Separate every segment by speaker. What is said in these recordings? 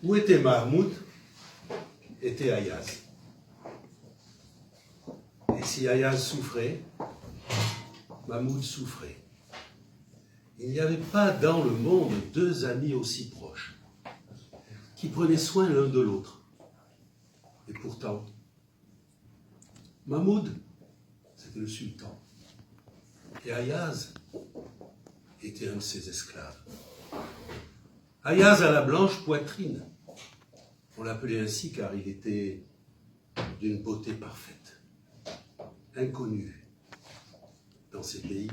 Speaker 1: Où était Mahmoud, était Ayaz. Et si Ayaz souffrait, Mahmoud souffrait. Il n'y avait pas dans le monde deux amis aussi proches, qui prenaient soin l'un de l'autre. Et pourtant, Mahmoud, c'était le sultan. Et Ayaz était un de ses esclaves. Ayaz à la blanche poitrine. On l'appelait ainsi car il était d'une beauté parfaite, inconnu dans ces pays.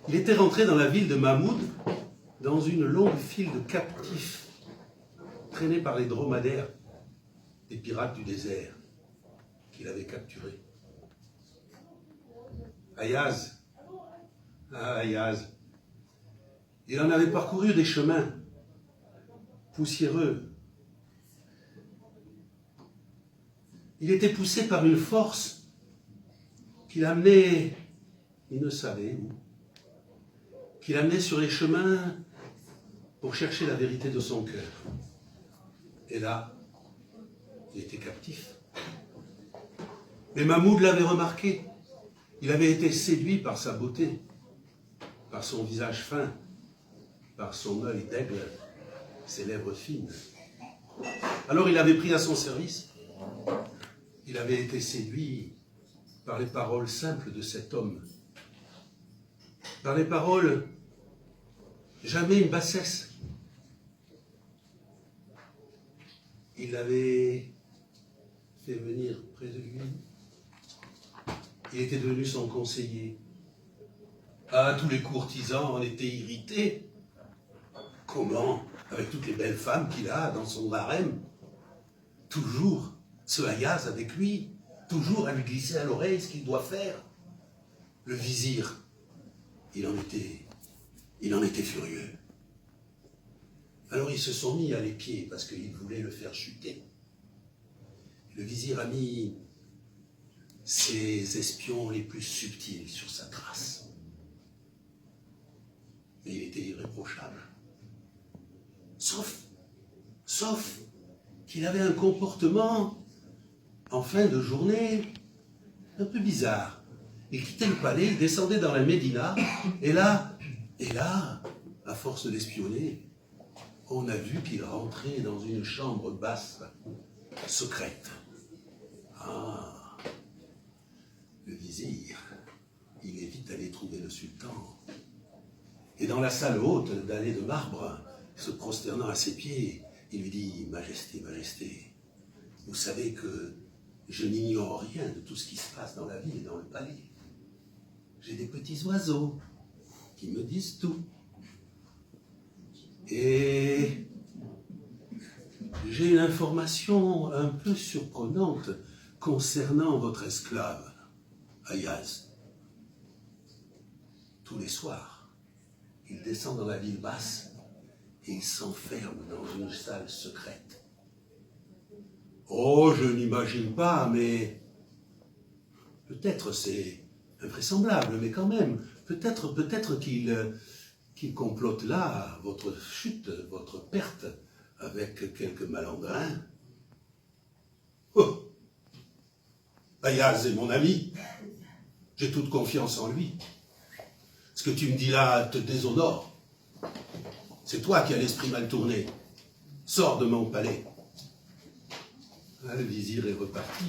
Speaker 1: Il était rentré dans la ville de Mahmoud dans une longue file de captifs traînés par les dromadaires des pirates du désert qu'il avait capturés. Ayaz, Ayaz, il en avait parcouru des chemins poussiéreux. Il était poussé par une force qui l'amenait, il ne savait où, qui l'amenait sur les chemins pour chercher la vérité de son cœur. Et là, il était captif. Mais Mahmoud l'avait remarqué. Il avait été séduit par sa beauté, par son visage fin, par son œil d'aigle, ses lèvres fines. Alors il l'avait pris à son service. Il avait été séduit par les paroles simples de cet homme. Par les paroles, jamais une bassesse. Il l'avait fait venir près de lui. Il était devenu son conseiller. Ah, tous les courtisans en étaient irrités. Comment, avec toutes les belles femmes qu'il a dans son harem, toujours ce Ayaz avec lui, toujours à lui glisser à l'oreille ce qu'il doit faire. Le vizir, il en était furieux. Alors ils se sont mis à l'épier parce qu'ils voulaient le faire chuter. Le vizir a mis ses espions les plus subtils sur sa trace. Mais il était irréprochable. Sauf qu'il avait un comportement en fin de journée un peu bizarre. Il quittait le palais, il descendait dans la Médina, et là, à force d'espionner, on a vu qu'il rentrait dans une chambre basse, secrète. Ah, le vizir, il est vite allé trouver le sultan. Et dans la salle haute d'allée de marbre, se prosternant à ses pieds, il lui dit « Majesté, Majesté, vous savez que je n'ignore rien de tout ce qui se passe dans la ville et dans le palais. J'ai des petits oiseaux qui me disent tout. Et j'ai une information un peu surprenante concernant votre esclave, Ayaz. Tous les soirs, il descend dans la ville basse et il s'enferme dans une salle secrète. Oh, je n'imagine pas, mais peut-être c'est invraisemblable, mais quand même, peut-être qu'il complote là votre chute, votre perte avec quelques malandrins. Oh, Ayaz est mon ami, j'ai toute confiance en lui. Ce que tu me dis là te déshonore. C'est toi qui as l'esprit mal tourné. Sors de mon palais. Ah, le vizir est reparti.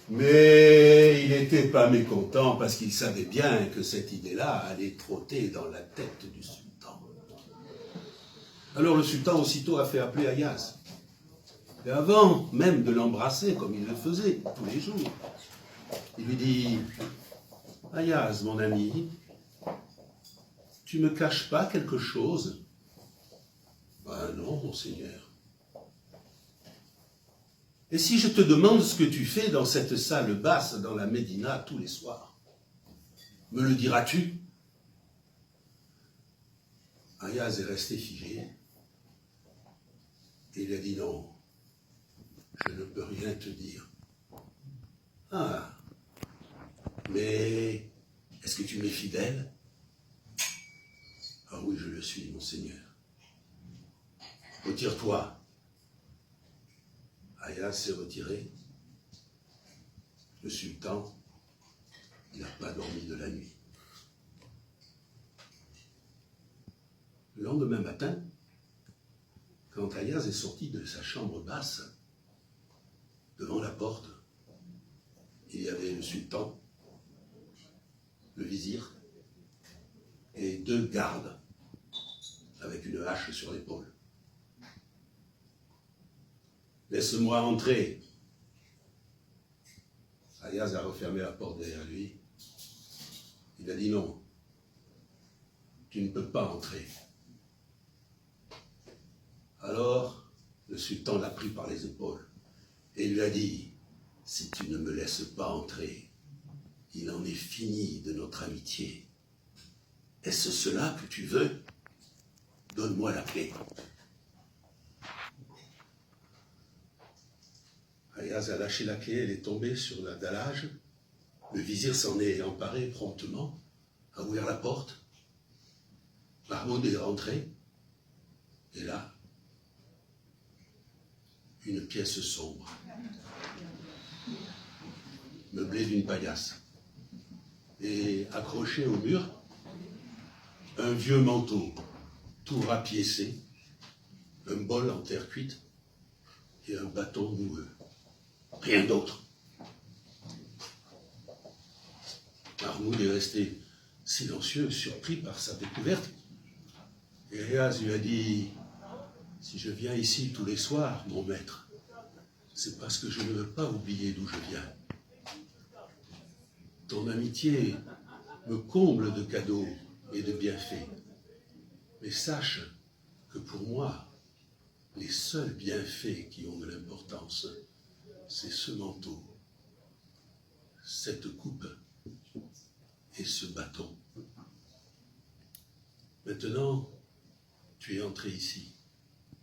Speaker 1: Mais il n'était pas mécontent parce qu'il savait bien que cette idée-là allait trotter dans la tête du sultan. Alors le sultan aussitôt a fait appeler Ayaz. Et avant même de l'embrasser, comme il le faisait tous les jours, il lui dit « Ayaz, mon ami, tu me caches pas quelque chose ?»« Ben non, monseigneur. » Et si je te demande ce que tu fais dans cette salle basse dans la Médina tous les soirs, me le diras-tu? Ayaz est resté figé. Et il a dit non, je ne peux rien te dire. Ah, mais est-ce que tu m'es fidèle? Ah oui, je le suis, monseigneur. Retire-toi. Ayaz s'est retiré. Le sultan, il n'a pas dormi de la nuit. Le lendemain matin, quand Ayaz est sorti de sa chambre basse, devant la porte, il y avait le sultan, le vizir et 2 gardes avec une hache sur l'épaule. « Laisse-moi entrer !» Ayaz a refermé la porte derrière lui. Il a dit non, tu ne peux pas entrer. Alors, le sultan l'a pris par les épaules et lui a dit, si tu ne me laisses pas entrer, il en est fini de notre amitié. Est-ce cela que tu veux? Donne-moi la clé. Ayaz a lâché la clé, elle est tombée sur la dallage. Le vizir s'en est emparé promptement, a ouvert la porte. Mahmoud est rentré. Et là, une pièce sombre, meublée d'une paillasse. Et accroché au mur, un vieux manteau, tout rapiécé, un bol en terre cuite et un bâton noueux. Rien d'autre. Mahmoud est resté silencieux, surpris par sa découverte. Et Ayaz lui a dit, si je viens ici tous les soirs, mon maître, c'est parce que je ne veux pas oublier d'où je viens. Ton amitié me comble de cadeaux et de bienfaits. Mais sache que pour moi, les seuls bienfaits qui ont de l'importance, c'est ce manteau, cette coupe et ce bâton. Maintenant, tu es entré ici.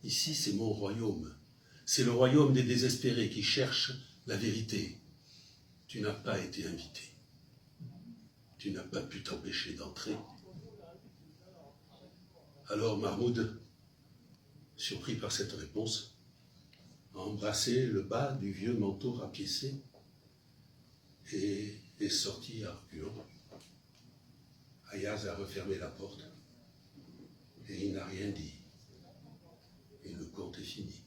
Speaker 1: Ici, c'est mon royaume. C'est le royaume des désespérés qui cherchent la vérité. Tu n'as pas été invité. Tu n'as pas pu t'empêcher d'entrer. Alors Mahmoud, surpris par cette réponse, a embrassé le bas du vieux manteau rapiécé et est sorti à reculons. Ayaz a refermé la porte et il n'a rien dit. Et le conte est fini.